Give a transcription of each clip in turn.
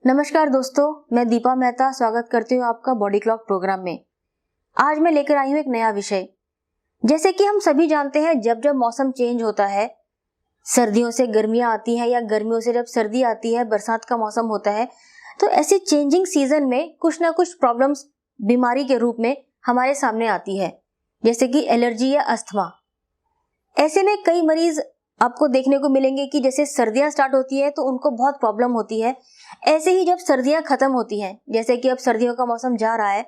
नमस्कार दोस्तों, मैं दीपा मेहता स्वागत करती हूँ आपका बॉडी क्लॉक प्रोग्राम में। आज मैं लेकर आई हूँ एक नया विषय। जैसे कि हम सभी जानते हैं, जब जब मौसम चेंज होता है, सर्दियों से गर्मियाँ आती हैं या गर्मियों से जब सर्दी आती है, बरसात का मौसम होता है, तो ऐसे चेंजिंग सीजन में कुछ ना कुछ प्रॉब्लम्स बीमारी के रूप में हमारे सामने आती है, जैसे कि एलर्जी या अस्थमा। ऐसे में कई मरीज आपको देखने को मिलेंगे कि जैसे सर्दियां स्टार्ट होती है तो उनको बहुत प्रॉब्लम होती है। ऐसे ही जब सर्दियां खत्म होती हैं, जैसे कि अब सर्दियों का मौसम जा रहा है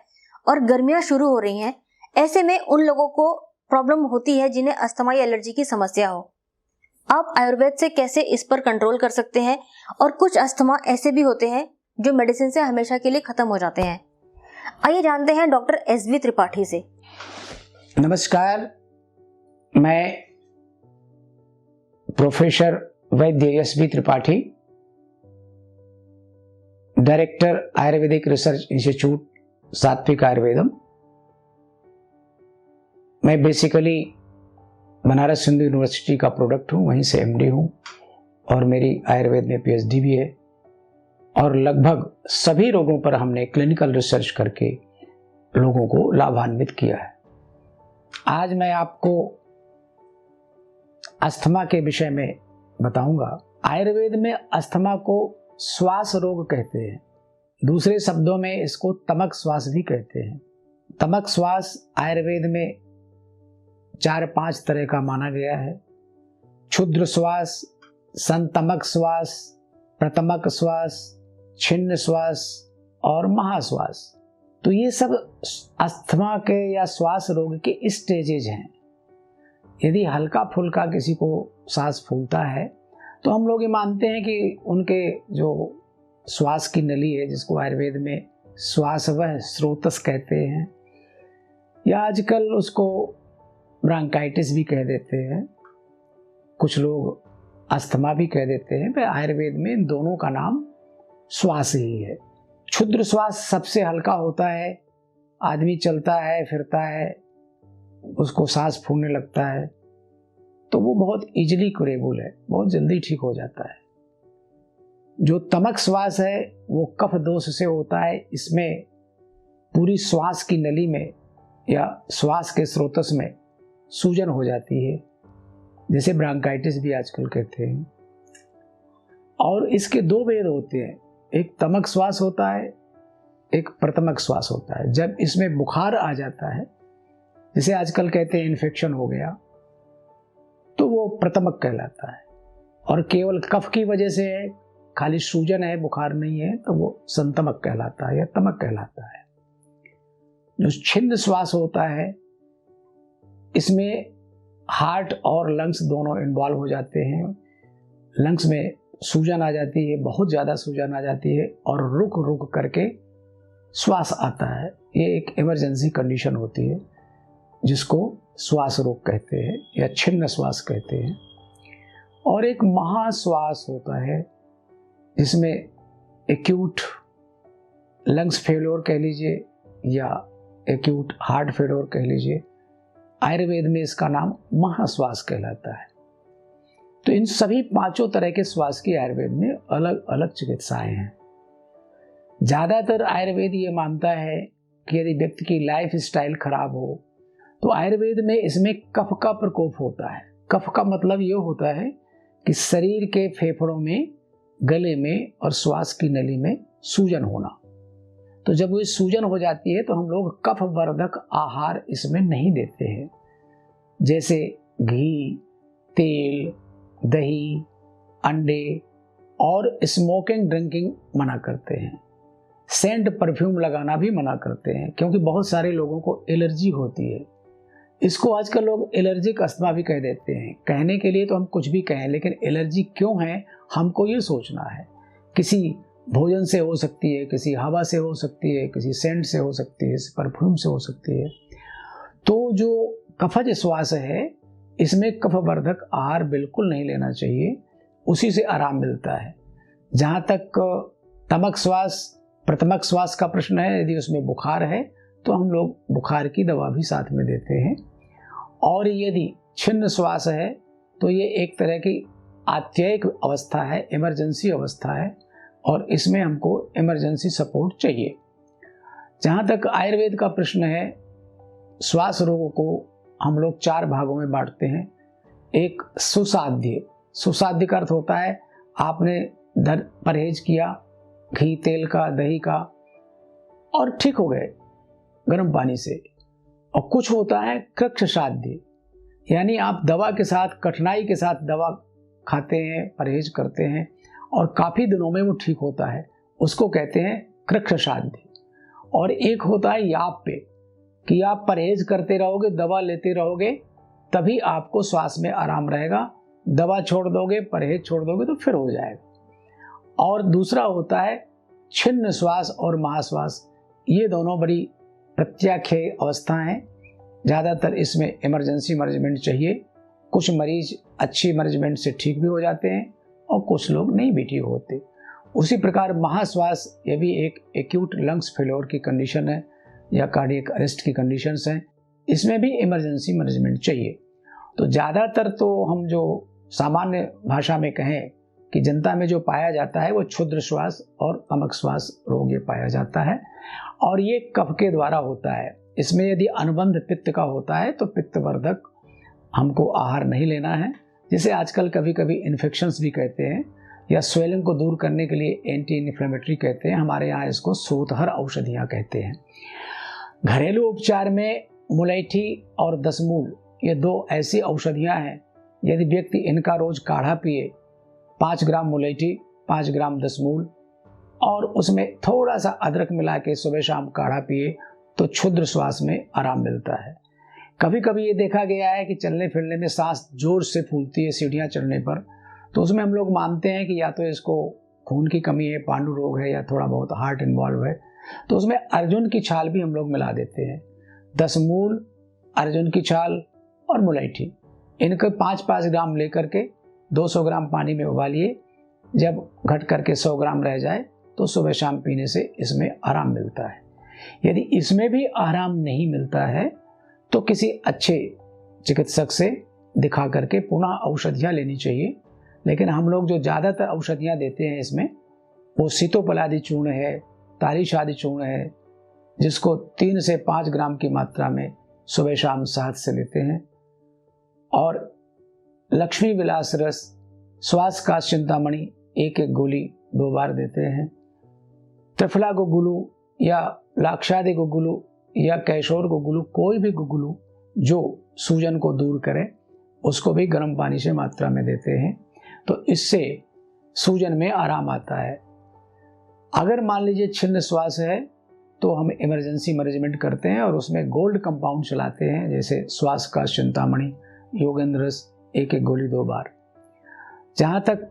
और गर्मियां शुरू हो रही हैं, ऐसे में उन लोगों को प्रॉब्लम होती है जिन्हें अस्थमा या एलर्जी की समस्या हो। आप आयुर्वेद से कैसे इस पर कंट्रोल कर सकते हैं, और कुछ अस्थमा ऐसे भी होते हैं जो मेडिसिन से हमेशा के लिए खत्म हो जाते हैं। आइए जानते हैं डॉक्टर एसवी त्रिपाठी से। नमस्कार, मैं professor Vaidya S V Tripathi, director ayurvedic research institute Satvik Ayurvedam. मैं बेसिकली बनारस हिंदू यूनिवर्सिटी का प्रोडक्ट हूँ, वहीं से एमडी हूँ और मेरी आयुर्वेद में पीएचडी भी है। और लगभग सभी रोगों पर हमने क्लिनिकल रिसर्च करके लोगों को लाभान्वित किया है। आज मैं आपको अस्थमा के विषय में बताऊंगा। आयुर्वेद में अस्थमा को श्वास रोग कहते हैं, दूसरे शब्दों में इसको तमक श्वास भी कहते हैं। तमक श्वास आयुर्वेद में 4-5 तरह का माना गया है। क्षुद्र श्वास, संतमक श्वास, प्रतमक श्वास, छिन्न श्वास और महाश्वास। तो ये सब अस्थमा के या श्वास रोग के स्टेजेज हैं। यदि हल्का फुल्का किसी को सांस फूलता है तो हम लोग ये मानते हैं कि उनके जो श्वास की नली है, जिसको आयुर्वेद में श्वास वह स्रोतस कहते हैं, या आजकल उसको ब्रांकाइटिस भी कह देते हैं, कुछ लोग अस्थमा भी कह देते हैं। पर आयुर्वेद में इन दोनों का नाम श्वास ही है। क्षुद्र श्वास सबसे हल्का होता है। आदमी चलता है, फिरता है, उसको सांस फूलने लगता है तो वो बहुत इजीली क्यूरेबल है, बहुत जल्दी ठीक हो जाता है। जो तमक श्वास है वो कफ दोष से होता है। इसमें पूरी श्वास की नली में या श्वास के स्रोतस में सूजन हो जाती है, जिसे ब्रांकाइटिस भी आजकल कहते हैं। और इसके 2 भेद होते हैं, एक तमक श्वास होता है, एक प्रतमक श्वास होता है। जब इसमें बुखार आ जाता है, जिसे आजकल कहते हैं इन्फेक्शन हो गया, तो वो प्रतमक कहलाता है। और केवल कफ की वजह से है, खाली सूजन है, बुखार नहीं है, तो वो संतमक कहलाता है या तमक कहलाता है। जो छिन्न श्वास होता है, इसमें हार्ट और लंग्स दोनों इन्वॉल्व हो जाते हैं। लंग्स में सूजन आ जाती है, बहुत ज़्यादा सूजन आ जाती है और रुक रुक करके श्वास आता है। ये एक इमरजेंसी कंडीशन होती है, जिसको श्वास रोग कहते हैं या छिन्न श्वास कहते हैं। और एक महाश्वास होता है, जिसमें एक्यूट लंग्स फेल्योर कह लीजिए या एक्यूट हार्ट फेल्योर कह लीजिए। आयुर्वेद में इसका नाम महाश्वास कहलाता है। तो इन सभी 5 तरह के श्वास की आयुर्वेद में अलग अलग चिकित्साएं हैं। ज़्यादातर आयुर्वेद ये मानता है कि यदि व्यक्ति की लाइफ स्टाइल खराब हो तो आयुर्वेद में इसमें कफ का प्रकोप होता है। कफ का मतलब ये होता है कि शरीर के फेफड़ों में, गले में और श्वास की नली में सूजन होना। तो जब वो सूजन हो जाती है तो हम लोग कफ वर्धक आहार इसमें नहीं देते हैं, जैसे घी, तेल, दही, अंडे, और स्मोकिंग ड्रिंकिंग मना करते हैं। सेंट परफ्यूम लगाना भी मना करते हैं, क्योंकि बहुत सारे लोगों को एलर्जी होती है। इसको आजकल लोग एलर्जिक अस्थमा भी कह देते हैं। कहने के लिए तो हम कुछ भी कहें, लेकिन एलर्जी क्यों है हमको ये सोचना है। किसी भोजन से हो सकती है, किसी हवा से हो सकती है, किसी सेंट से हो सकती है, परफ्यूम से हो सकती है। तो जो कफज श्वास है, इसमें कफवर्धक आहार बिल्कुल नहीं लेना चाहिए, उसी से आराम मिलता है। जहाँ तक तमक श्वास, प्रतमक श्वास का प्रश्न है, यदि उसमें बुखार है तो हम लोग बुखार की दवा भी साथ में देते हैं। और यदि छिन्न श्वास है तो ये एक तरह की आत्ययिक अवस्था है, इमरजेंसी अवस्था है। और इसमें हमको इमरजेंसी सपोर्ट चाहिए। जहाँ तक आयुर्वेद का प्रश्न है, श्वास रोगों को हम लोग 4 भागों में बांटते हैं। एक सुसाध्य का अर्थ होता है आपने परहेज किया घी तेल का, दही का, और ठीक हो गए गर्म पानी से। और कुछ होता है कृच्छसाध्य, यानी आप दवा के साथ, कठिनाई के साथ दवा खाते हैं, परहेज करते हैं और काफ़ी दिनों में वो ठीक होता है, उसको कहते हैं कृच्छसाध्य। और एक होता है याप पे, कि आप परहेज करते रहोगे, दवा लेते रहोगे, तभी आपको श्वास में आराम रहेगा। दवा छोड़ दोगे, परहेज छोड़ दोगे तो फिर हो जाएगा। और दूसरा होता है छिन्न श्वास और महाश्वास। ये दोनों बड़ी प्रत्याख्याय अवस्थाएं हैं। ज़्यादातर इसमें इमरजेंसी मैनेजमेंट चाहिए। कुछ मरीज अच्छी मैनेजमेंट से ठीक भी हो जाते हैं और कुछ लोग नहीं भी ठीक होते। उसी प्रकार महाश्वास, ये भी एक एक्यूट लंग्स फेल्योर की कंडीशन है या कार्डियक अरेस्ट की कंडीशंस हैं, इसमें भी इमरजेंसी मैनेजमेंट चाहिए। तो ज़्यादातर तो हम जो सामान्य भाषा में कहें कि जनता में जो पाया जाता है वो क्षुद्र श्वास और तमक श्वास रोग ये पाया जाता है, और ये कफ के द्वारा होता है। इसमें यदि अनुबंध पित्त का होता है तो पित्तवर्धक हमको आहार नहीं लेना है, जिसे आजकल कभी कभी इन्फेक्शंस भी कहते हैं, या स्वेलिंग को दूर करने के लिए एंटी इन्फ्लेमेटरी कहते हैं। हमारे यहाँ इसको सूतहर औषधियाँ कहते हैं। घरेलू उपचार में मुलैठी और दसमूल, ये 2 ऐसी औषधियाँ हैं, यदि व्यक्ति इनका रोज काढ़ा पिए, 5 ग्राम मुलैठी, 5 ग्राम दसमूल और उसमें थोड़ा सा अदरक मिला के सुबह शाम काढ़ा पिए, तो क्षुद्र श्वास में आराम मिलता है। कभी कभी ये देखा गया है कि चलने फिरने में सांस जोर से फूलती है सीढ़ियाँ चढ़ने पर, तो उसमें हम लोग मानते हैं कि या तो इसको खून की कमी है, पांडु रोग है, या थोड़ा बहुत हार्ट इन्वॉल्व है, तो उसमें अर्जुन की छाल भी हम लोग मिला देते हैं। दसमूल, अर्जुन की छाल और मुलैठी, इनको 5-5 ग्राम लेकर के 200 ग्राम पानी में उबालिए। जब घट करके 100 ग्राम रह जाए तो सुबह शाम पीने से इसमें आराम मिलता है। यदि इसमें भी आराम नहीं मिलता है तो किसी अच्छे चिकित्सक से दिखा करके पुनः औषधियाँ लेनी चाहिए। लेकिन हम लोग जो ज़्यादातर औषधियाँ देते हैं इसमें वो सीतोपलादी चूर्ण है, तारीशादी चूर्ण है, जिसको 3 से 5 ग्राम की मात्रा में सुबह शाम साथ से लेते हैं। और लक्ष्मी विलास रस, श्वास का चिंतामणि 1-1 गोली 2 बार देते हैं। त्रिफला गुगुलू या लाक्षादि गुगुलू या कैशोर गुगुलू, कोई भी गुगुलू जो सूजन को दूर करे, उसको भी गर्म पानी से मात्रा में देते हैं, तो इससे सूजन में आराम आता है। अगर मान लीजिए छिन्न श्वास है तो हम इमरजेंसी मैनेजमेंट करते हैं और उसमें गोल्ड कंपाउंड चलाते हैं, जैसे श्वास का चिंतामणि, योगेंद्र रस 1-1 गोली 2 बार। जहाँ तक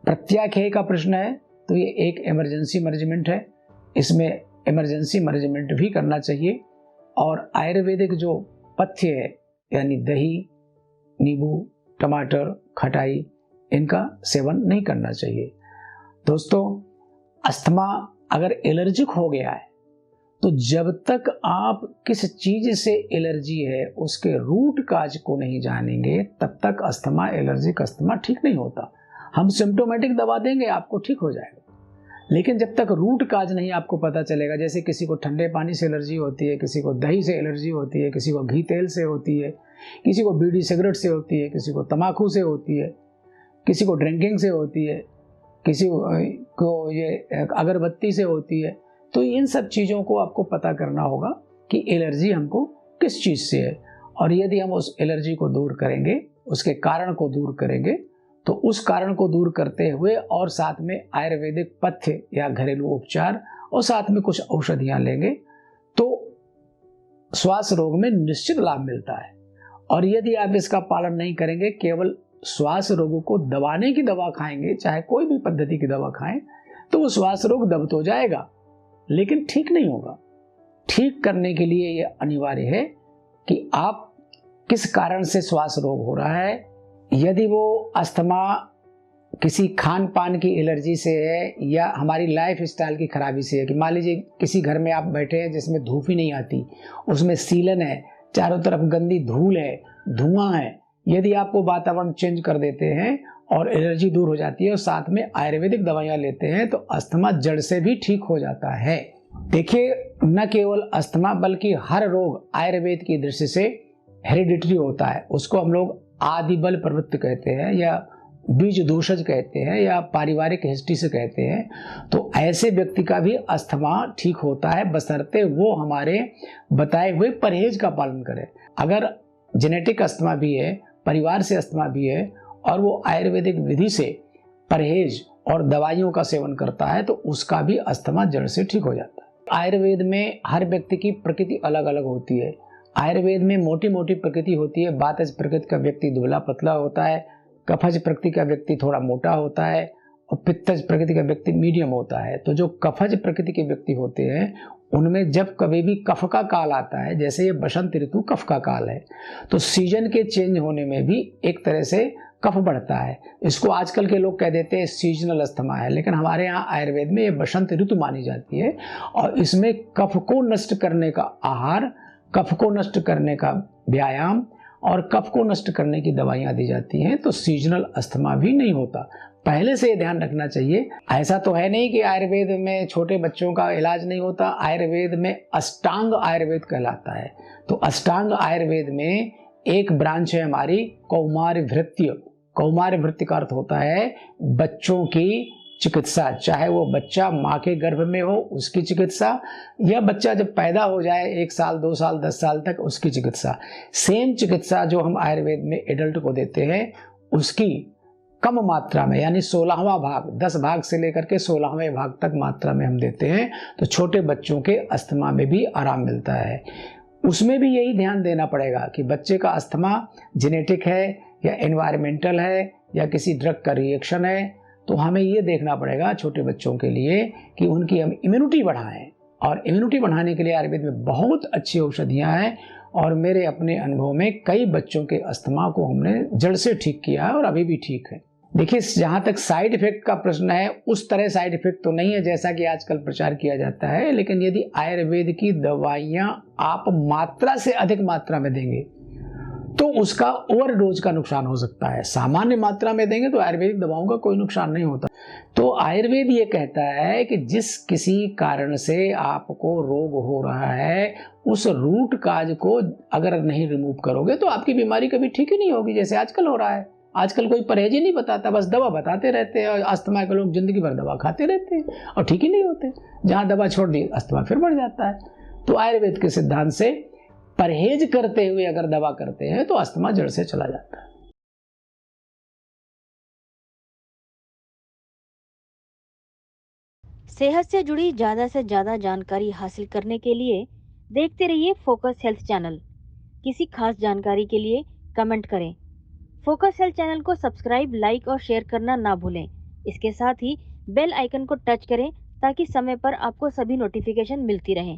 प्रत्याख्याय का प्रश्न है तो ये एक इमरजेंसी मैनेजमेंट है, इसमें इमरजेंसी मैनेजमेंट भी करना चाहिए। और आयुर्वेदिक जो पथ्य है, यानी दही, नींबू, टमाटर, खटाई, इनका सेवन नहीं करना चाहिए। दोस्तों, अस्थमा अगर एलर्जिक हो गया है तो जब तक आप किस चीज से एलर्जी है उसके रूट काज को नहीं जानेंगे, तब तक अस्थमा, एलर्जिक अस्थमा ठीक नहीं होता। हम सिम्टोमेटिक दवा देंगे, आपको ठीक हो जाएगा, लेकिन जब तक रूट काज नहीं आपको पता चलेगा, जैसे किसी को ठंडे पानी से एलर्जी होती है, किसी को दही से एलर्जी होती है, किसी को घी तेल से होती है, किसी को बीड़ी सिगरेट से होती है, किसी को तम्बाकू से होती है, किसी को ड्रिंकिंग से होती है, किसी को ये अगरबत्ती से होती है। तो इन सब चीज़ों को आपको पता करना होगा कि एलर्जी हमको किस चीज़ से है, और यदि हम उस एलर्जी को दूर करेंगे, उसके कारण को दूर करेंगे, तो उस कारण को दूर करते हुए और साथ में आयुर्वेदिक पथ्य या घरेलू उपचार और साथ में कुछ औषधियाँ लेंगे, तो श्वास रोग में निश्चित लाभ मिलता है। और यदि आप इसका पालन नहीं करेंगे, केवल श्वास रोगों को दबाने की दवा खाएंगे, चाहे कोई भी पद्धति की दवा खाएं, तो वो श्वास रोग दब तो जाएगा लेकिन ठीक नहीं होगा। ठीक करने के लिए ये अनिवार्य है कि आप किस कारण से श्वास रोग हो रहा है। यदि वो अस्थमा किसी खान पान की एलर्जी से है या हमारी लाइफ स्टाइल की खराबी से है, कि मान लीजिए किसी घर में आप बैठे हैं जिसमें धूप ही नहीं आती, उसमें सीलन है, चारों तरफ गंदी धूल है, धुआं है, यदि आप वो वातावरण चेंज कर देते हैं और एलर्जी दूर हो जाती है और साथ में आयुर्वेदिक दवाइयाँ लेते हैं तो अस्थमा जड़ से भी ठीक हो जाता है। देखिए, न केवल अस्थमा बल्कि हर रोग आयुर्वेद की दृष्टि से हेरिडिटरी होता है। उसको हम लोग आदि बल प्रवृत्ति कहते हैं या बीज दोषज कहते हैं या पारिवारिक हिस्ट्री से कहते हैं। तो ऐसे व्यक्ति का भी अस्थमा ठीक होता है बशर्ते वो हमारे बताए हुए परहेज का पालन करे। अगर जेनेटिक अस्थमा भी है, परिवार से अस्थमा भी है और वो आयुर्वेदिक विधि से परहेज और दवाइयों का सेवन करता है तो उसका भी अस्थमा जड़ से ठीक हो जाता है। आयुर्वेद में हर व्यक्ति की प्रकृति अलग अलग होती है। आयुर्वेद में मोटी मोटी प्रकृति होती है। वातज प्रकृति का व्यक्ति दुबला पतला होता है, कफज प्रकृति का व्यक्ति थोड़ा मोटा होता है और पित्तज प्रकृति का व्यक्ति मीडियम होता है। तो जो कफज प्रकृति के व्यक्ति होते हैं उनमें जब कभी भी कफ का काल आता है, जैसे ये बसंत ऋतु कफ का काल है, तो सीजन के चेंज होने में भी एक तरह से कफ बढ़ता है। इसको आजकल के लोग कह देते हैं सीजनल अस्थमा है, लेकिन हमारे यहाँ आयुर्वेद में ये बसंत ऋतु मानी जाती है और इसमें कफ को नष्ट करने का आहार, कफ को नष्ट करने का व्यायाम और कफ को नष्ट करने की दवाइयाँ दी जाती हैं। तो सीजनल अस्थमा भी नहीं होता। पहले से ये ध्यान रखना चाहिए। ऐसा तो है नहीं कि आयुर्वेद में छोटे बच्चों का इलाज नहीं होता। आयुर्वेद में अष्टांग आयुर्वेद कहलाता है। तो अष्टांग आयुर्वेद में एक ब्रांच है हमारी कौमार भृत्य। कौमार भृत्य का अर्थ होता है बच्चों की चिकित्सा, चाहे वो बच्चा माँ के गर्भ में हो उसकी चिकित्सा या बच्चा जब पैदा हो जाए 1 साल 2 साल 10 साल तक उसकी चिकित्सा। सेम चिकित्सा जो हम आयुर्वेद में एडल्ट को देते हैं उसकी कम मात्रा में, यानी 16वां भाग, 10 भाग से लेकर के 16वें भाग तक मात्रा में हम देते हैं। तो छोटे बच्चों के अस्थमा में भी आराम मिलता है। उसमें भी यही ध्यान देना पड़ेगा कि बच्चे का अस्थमा जेनेटिक है या एनवायरमेंटल है या किसी ड्रग का रिएक्शन है। तो हमें ये देखना पड़ेगा छोटे बच्चों के लिए कि उनकी हम इम्यूनिटी बढ़ाएं, और इम्यूनिटी बढ़ाने के लिए आयुर्वेद में बहुत अच्छी औषधियाँ हैं और मेरे अपने अनुभव में कई बच्चों के अस्थमा को हमने जड़ से ठीक किया है और अभी भी ठीक है। देखिए, जहाँ तक साइड इफेक्ट का प्रश्न है, उस तरह साइड इफेक्ट तो नहीं है जैसा कि आजकल प्रचार किया जाता है, लेकिन यदि आयुर्वेद की दवाइयाँ आप मात्रा से अधिक मात्रा में देंगे तो उसका ओवरडोज का नुकसान हो सकता है। सामान्य मात्रा में देंगे तो आयुर्वेदिक दवाओं का कोई नुकसान नहीं होता। तो आयुर्वेद ये कहता है कि जिस किसी कारण से आपको रोग हो रहा है उस रूट काज को अगर नहीं रिमूव करोगे तो आपकी बीमारी कभी ठीक ही नहीं होगी, जैसे आजकल हो रहा है। आजकल कोई परहेज ही नहीं बताता, बस दवा बताते रहते हैं और अस्थमा के लोग जिंदगी भर दवा खाते रहते हैं और ठीक ही नहीं होते। जहाँ दवा छोड़ दी अस्थमा फिर बढ़ जाता है। तो आयुर्वेद के सिद्धांत से परहेज करते हुए अगर दवा करते हैं तो अस्थमा जड़ से चला जाता है। सेहत से जुड़ी ज़्यादा से ज़्यादा जानकारी हासिल करने के लिए देखते रहिए फोकस हेल्थ चैनल। किसी खास जानकारी के लिए कमेंट करें। फोकस हेल्थ चैनल को सब्सक्राइब, लाइक और शेयर करना ना भूलें। इसके साथ ही बेल आइकन को टच करें ताकि समय पर आपको सभी नोटिफिकेशन मिलती रहें।